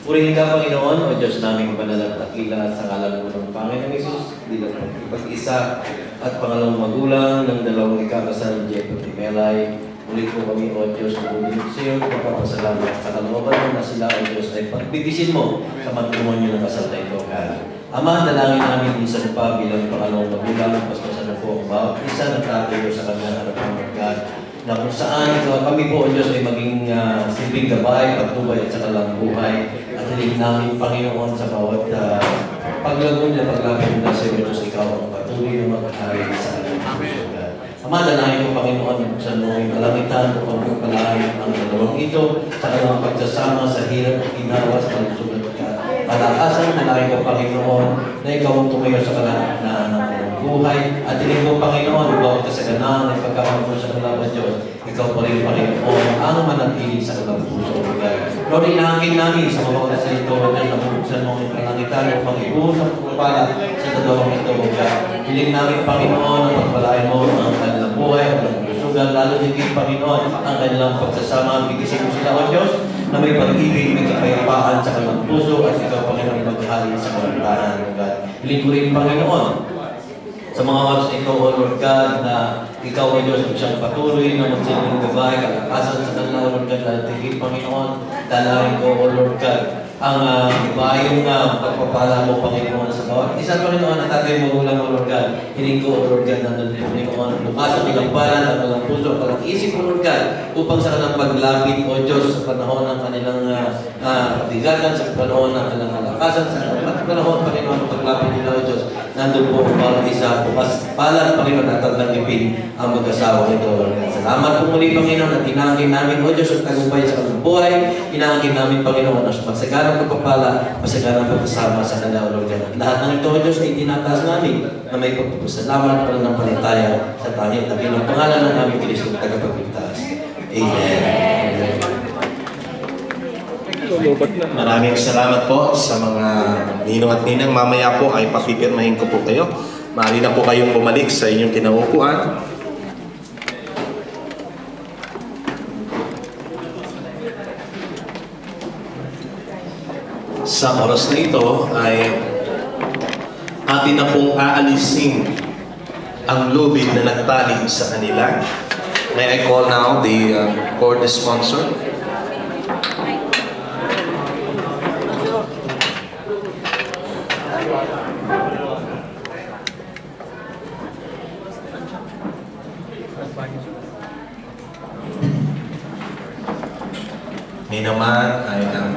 Purihin ka, Panginoon, o Diyos naming banal at dakila at sa ngalan mo ng Panginoong Isus, bilang pag-isa at pangalawang magulang ng dalawang ikakasal, Jeff at Melay. Ulit po kami, O Diyos, na bulit sa iyo, magpapasalamat sa kalooban mo na sila, O Diyos, ay pagbibisin mo sa matrimonyo ng kasal na ito, God. Ama, dalangin namin minsan pa bilang pangalawang magulang, pasasan na po ang bawat isa ng tatay sa kanyang harapan ng God, na kung saan kami po, O Diyos, ay maging silbing gabay, pagtubay at sa kalang buhay. At hiling namin, Panginoon, sa bawat paglagon na paglapit na sa iyo, Diyos, ikaw ang patuloy na mag-ahari sa alam. Ama, dalangin ko, Panginoon, sa noong kalangitan o pagpapalain ang dalawang ito sa kanilang pagsasama sa hirap at ginawa sa kalusugan at kalakasan. Dalangin ko, Panginoon, na ikaw ang tumayo sa kalakasan ng kanilang buhay. At hiling ko, Panginoon, bawat kasaganaan ay pagkakaroon sa kanilang Diyos, ikaw pa rin, Panginoon, ang manatili sa kanilang puso. Lord, inaangkin namin sa mga oras na ito, na nabubuksan mo ang kalangitan upang ibuhos ang pagpapala sa dalawang ito. Hiling namin, Panginoon, ang pagpalain mo ang kanilang buhay, ang kanilang lusugan, lalo higit, Panginoon, ang kanilang pagsasama. Bigisin mo sila, O Diyos, na may pag-ibig, may kapayapaan sa kanilang puso, at ikaw, Panginoon, maghali sa kanilang tahanan. Hiling ko rin, Panginoon, sa mga oras na ito, O Lord God, na ikaw, O Diyos, ang siyang patuloy na magsilbing gabay, kalakasan sa kanila, O Lord God, at higit, Panginoon, dalangin ko, O Lord God, ang ibayong pagpapala mo, Panginoon, sa bawat isa, Panginoon, at tatay mo ulang, O Lord God. Hiling ko, O Lord God, nandun po, Panginoon, bukas ang ilang balan, ang ilang puso, ang ilang isip, O Lord God, upang sa kanilang paglapit, O Diyos, sa panahon ng kanilang patigatan, sa panahon ng kanilang kalakasan, sa panahon, Panginoon, ng paglapit nila, O Diyos, nandun po ang bawat isa, bukas palan, Panginoon, at tagdangipin ang mag-asawa nito, O Lord God. Salamat po muli, Panginoon, at inaangkin namin, O Diyos, ang tagumpay sa kanilang buhay. Inaangkin namin, Panginoon, ang masaganang pagpapala, masaganang pagkasama sa kanila, O Lord God. At lahat ng ito, O Diyos, ay tinataas namin na may pagpapasalamat para ng palataya sa tanging na bilang pangalan ng aming Kristo na tagapagligtas. Amen. Maraming salamat po sa mga ninong at ninang. Mamaya po ay papipirmahin ko po kayo. Maaari na po kayong bumalik sa inyong kinaupuan. Sa oras na ito ay atin na pong aalisin ang lubid na nagtali sa kanila. May I call now the court sponsor? May naman ay ang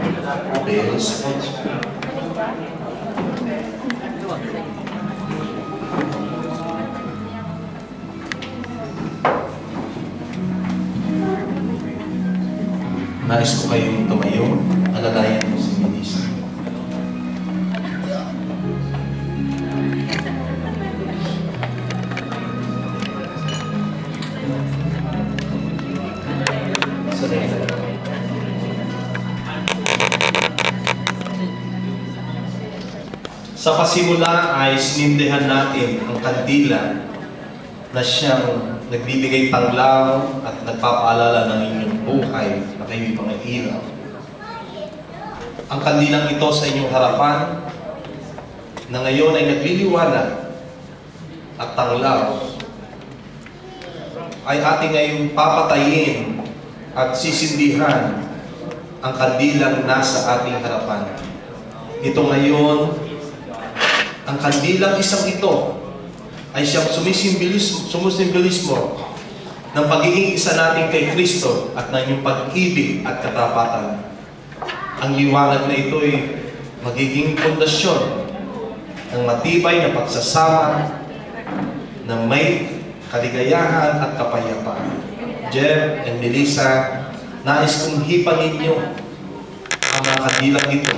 bail sponsor. Nais ko kayong tumayo, alalayan mo si Melissa. Sa pasimula ay sinindihan natin ang kandila na siyang nagbibigay tanglaw at nagpapaalala ng inyong buhay na kayo'y mga ilaw. Ang kandilang ito sa inyong harapan na ngayon ay nagliliwanag at tanglaw ay ating ngayong papatayin at sisindihan ang kandilang nasa ating harapan. Ito ngayon, ang kandilang isang ito ay siyang sumusimbolismo ng pagiging isa natin kay Kristo at ng inyong pag-ibig at katapatan. Ang liwanag na ito ay magiging pundasyon ng matibay na pagsasama na may kaligayahan at kapayapaan. Jeff and Melissa, nais kong hipan ninyo ang mga kandilang ito.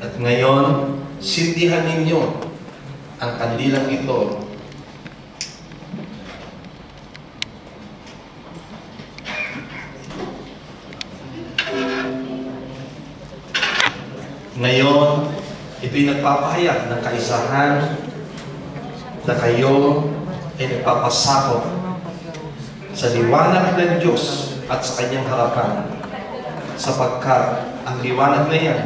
At ngayon, sindihan ninyo ang kandilang ito. Ngayon, ito'y nagpapahayag ng kaisahan na kayo ay nagpapasakop sa liwanag ng Diyos at sa Kanyang harapan, sapagkat ang liwanag na yan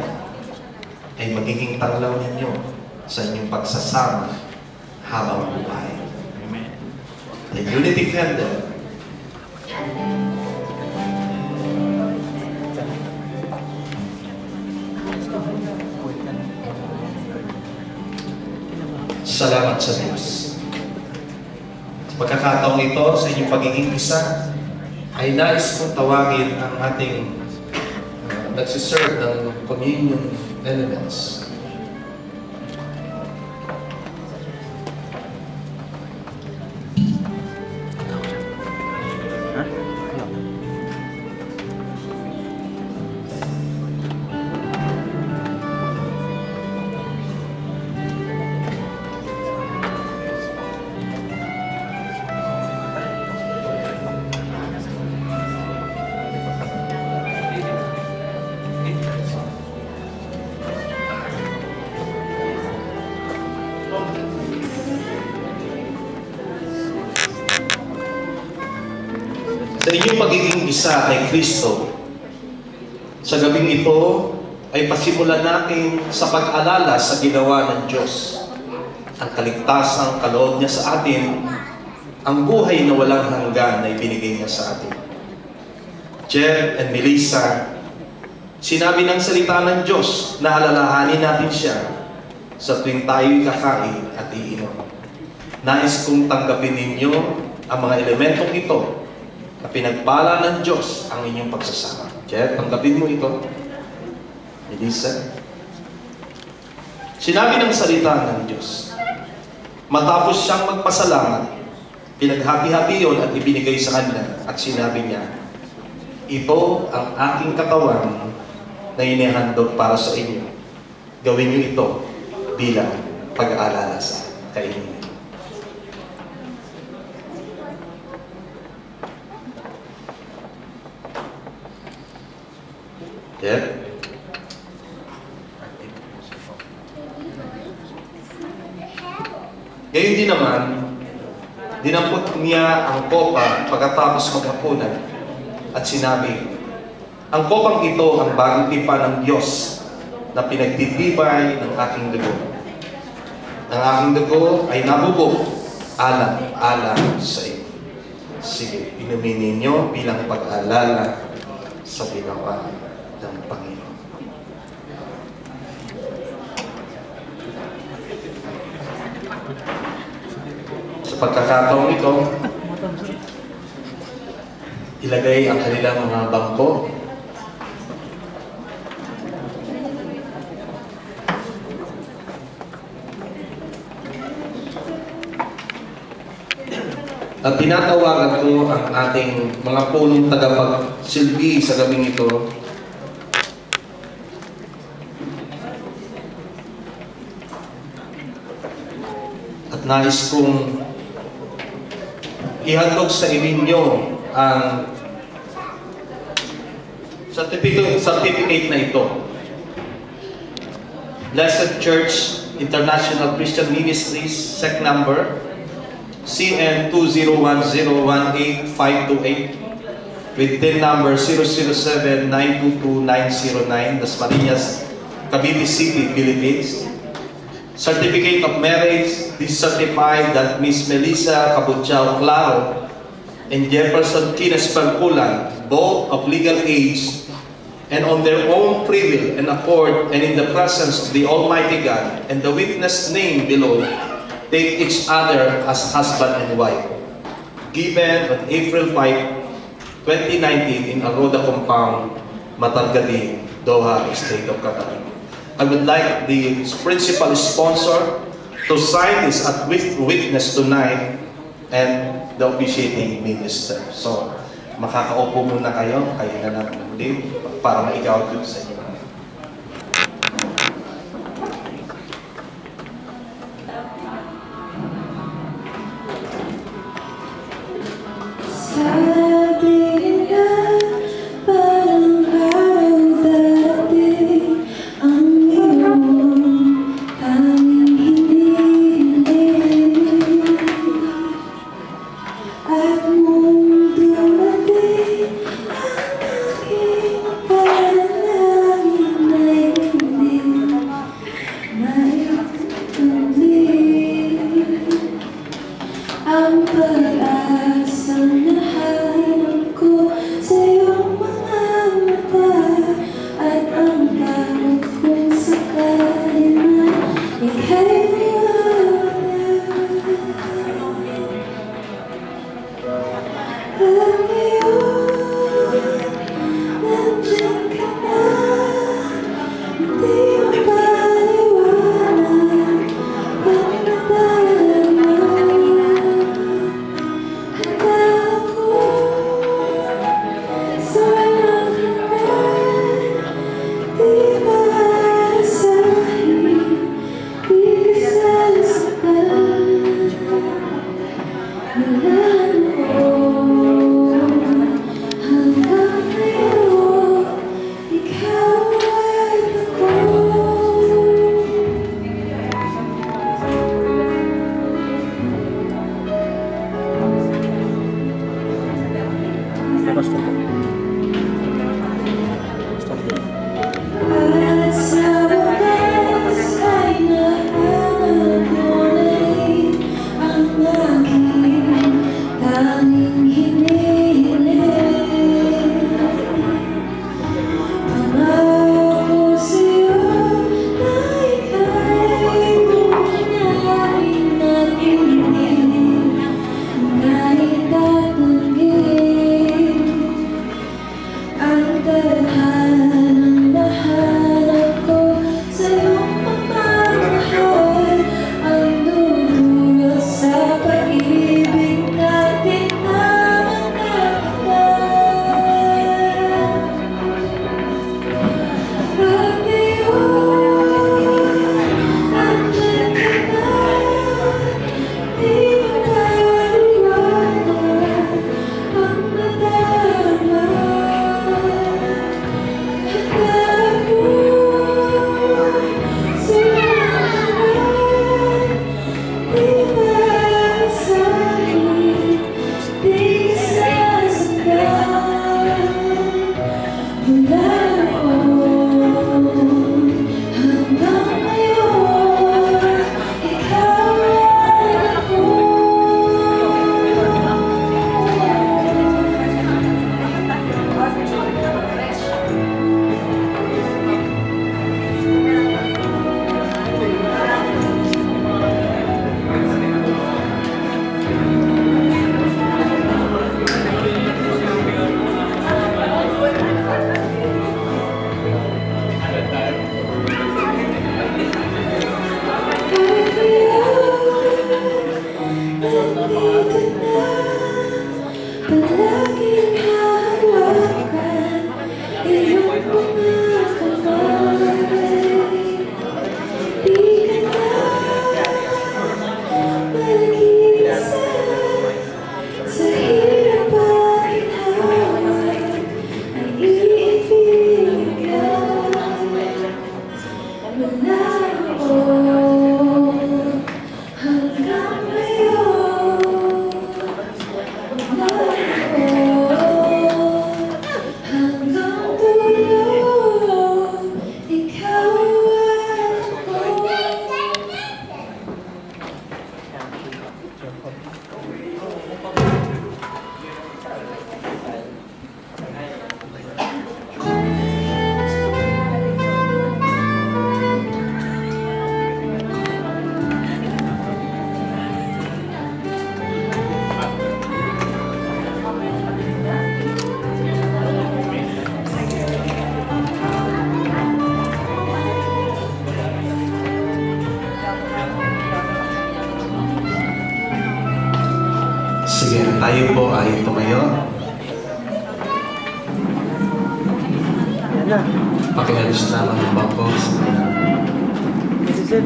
ay magiging tanglaw ninyo sa inyong pagsasama habang buhay. The Unity Candle. Salamat sa Diyos. Sa pagkakataong ito, sa inyong pagiging isa, ay nais kong tawagin ang ating nagsiserve ng communion elements. Sa inyong pagiging isa kay Kristo, sa gabing ito ay pasimulan natin sa pag-alala sa ginawa ng Diyos, ang kaligtasang kaloob niya sa atin, ang buhay na walang hanggan na ibinigay niya sa atin. Jeff and Melissa, sinabi ng salita ng Diyos na alalahanin natin siya sa tuwing tayo'y kakain at iinom. Nais kong tanggapin ninyo ang mga elementong ito na pinagpala ng Diyos ang inyong pagsasama. Jeff, tanggapin mo ito. Melissa. Sinabi ng salita ng Diyos, matapos siyang magpasalamat, pinaghati-hati yun at ibinigay sa kanila at sinabi niya, ito ang aking katawan na inihandog para sa inyo. Gawin niyo ito bilang pag-aalala sa kainin. Yeah. Ngayon din naman, dinampot niya ang kopa pagkatapos maghapunan at sinabi, ang kopang ito ang bagong tipan ng Diyos na pinagtitibay ng aking dugo. Ang aking dugo ay nabubog alang-alang sa iyo. Sige, inumin ninyo bilang pag-alala sa ginawa ng Panginoon. Sa pagkakataong ito, ilagay ang kanilang mga bangko. At tinatawagan ko ang ating mga punong tagapagsilbi sa gabing ito. At nais kong ihandog sa inyo ang certificate na ito. Blessed Church International Christian Ministries, SEC number CN 201018528 with DIN number 007922909, Dasmariñas, Cavite City, Philippines. Certificate of marriage, this certified that Miss Melissa Cabutiao Claro and Jefferson Kines Perculan, both of legal age and on their own free will and accord and in the presence of the Almighty God and the witness named below, take each other as husband and wife. Given on April 5, 2019 in Aroda Compound, Matargadi, Doha, State of Qatar. I would like the principal sponsor to sign this at witness tonight and the officiating minister. So, makakaupo muna kayo na lang muli para ma-ikaw dito sa inyo. At mundo natin ang aking pananaw. Tayo po ay tumayo. Pakialis naman ang bangko. This is it.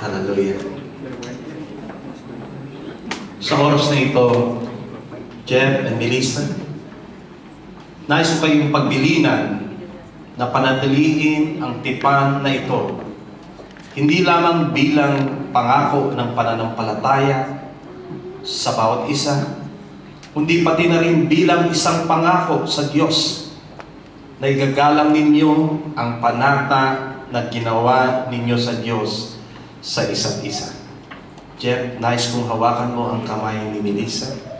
Hallelujah. Sa oras na ito, Jeff and Melissa, nais ko kayong pagbilinan na panatilihin ang tipan na ito, hindi lamang bilang pangako ng pananampalataya sa bawat isa, kundi pati na rin bilang isang pangako sa Diyos na igagalang ninyo ang panata na ginawa ninyo sa Diyos sa isa't isa. Jeff, nais kong hawakan mo ang kamay ni Melissa.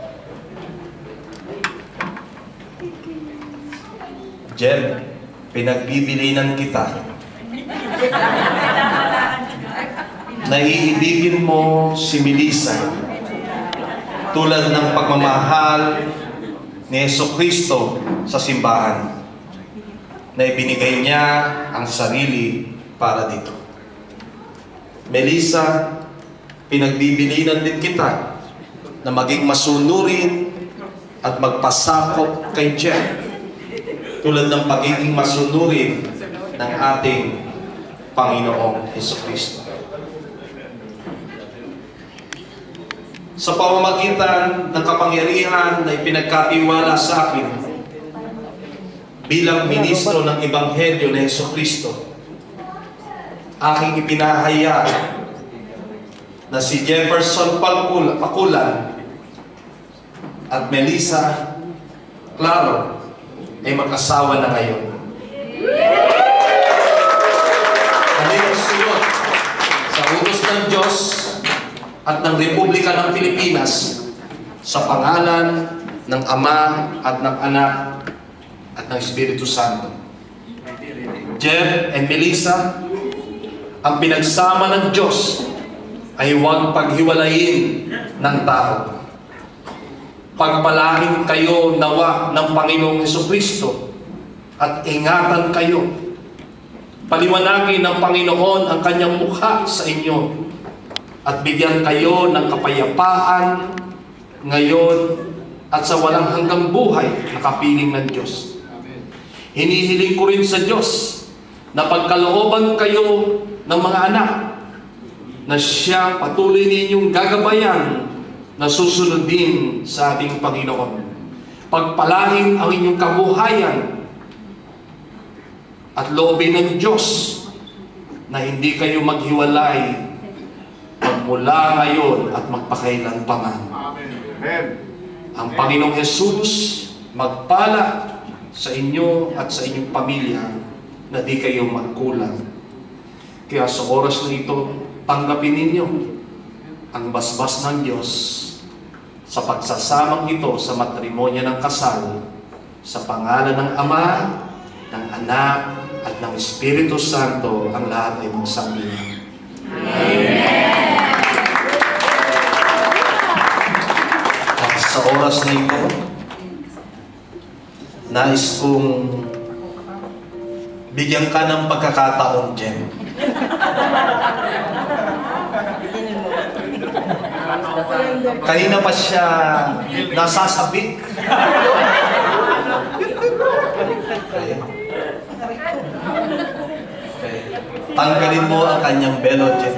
Jeff, pinagbibilinan kita na iibigin mo si Melissa tulad ng pagmamahal ni Jesucristo sa simbahan na ibinigay niya ang sarili para dito. Melissa, pinagbibilinan din kita na maging masunurin at magpasakop kay Jeff tulad ng pagiging masunurin ng ating Panginoong Jesucristo. Sa pamamagitan ng kapangyarihan na ipinagkatiwala sa akin bilang ministro ng Ebanghelyo ng Jesucristo, aking ipinahayag na si Jefferson Pakulan at Melissa Claro ay mag-asawa na ngayon. Ano yung sunod sa utos ng Diyos at ng Republika ng Pilipinas sa pangalan ng Ama at ng Anak at ng Espiritu Santo. Jeff and Melissa, ang pinagsama ng Diyos ay huwag paghiwalayin ng tao. Pagpalain kayo nawa ng Panginoong Jesucristo at ingatan kayo. Paliwanagin ng Panginoon ang kanyang mukha sa inyo at bigyan kayo ng kapayapaan ngayon at sa walang hanggang buhay na kapiling ng Diyos. Hinihiling ko rin sa Diyos na pagkalooban kayo ng mga anak na siya patuloy ninyong gagabayan na susunod din sa ating Panginoon. Pagpalain ang inyong kabuhayan at loobin ng Diyos na hindi kayo maghiwalay magmula ngayon at magpakailan pa man. Amen. Ang Panginoong Jesus magpala sa inyo at sa inyong pamilya na di kayo magkulang. Kaya sa oras na ito, tanggapin ninyo ang basbas ng Diyos sa pagsasamang ito sa matrimonya ng kasal sa pangalan ng Ama, ng Anak, at ng Espiritu Santo. Ang lahat ay magsabi. Amen. At sa oras na ito, nais kong bigyan ka ng pagkakataon, Jen. Kanina pa siya nasasabik. Okay. Tanggalin mo ang kanyang belo, Jen.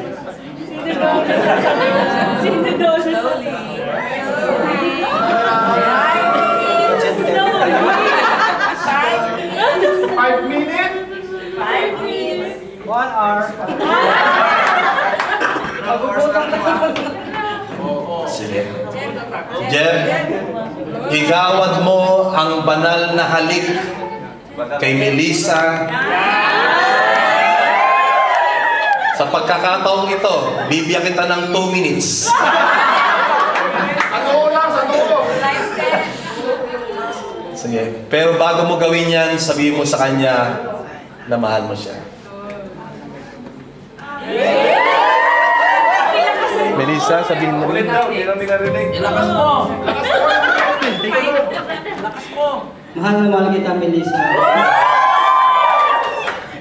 Five minutes? 1 hour. Sige. Jeff, igawad mo ang banal na halik kay Melissa. Sa pagkakataong ito, bibigyan kita ng 2 minutes. Ano lang sa tubo? Sige. Pero bago mo gawin yan, sabihin mo sa kanya na mahal mo siya. Melissa, sabihin mo rin. Ulit daw, hindi namin narinig. Ilakas mo! Lakas mo! Lakas mo! Mahal na mahal kita, Melissa.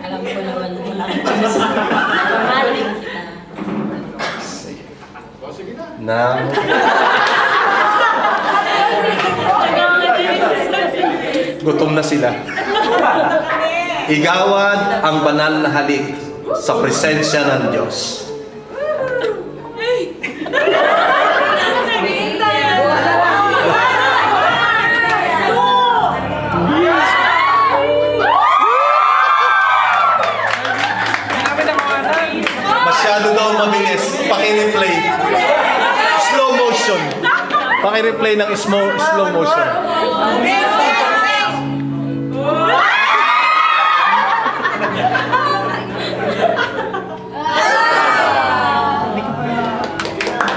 Alam ko naman wala kang Diyos. Mahalin kita. Na gutom na sila. Igawad ang banal na halik sa presensya ng Diyos. Masyado daw mabilis. Paki-replay. Slow motion. Paki-replay ng slow motion.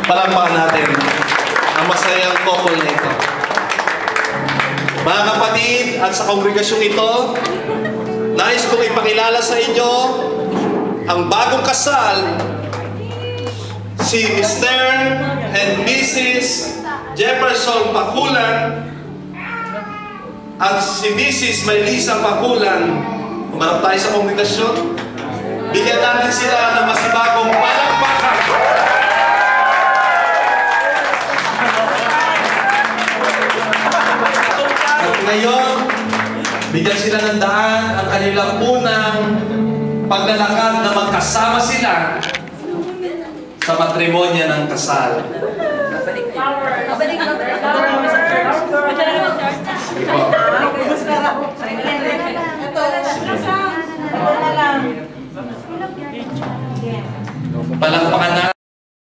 Palakpakan natin ang masayang couple na ito. Mga kapatid at sa kongregasyong ito, nais kong ipakilala sa inyo ang bagong kasal, si Mr. and Mrs. Jefferson Pakulan at si Mrs. Melissa Pakulan. Umarap tayo sa kongregasyon. Bigyan natin sila ng masibagong palakpakan. At ngayon, bigyan sila ng daan ang kanilang unang paglalakad na magkasama sila sa matrimonya ng kasal. Palakpakan na.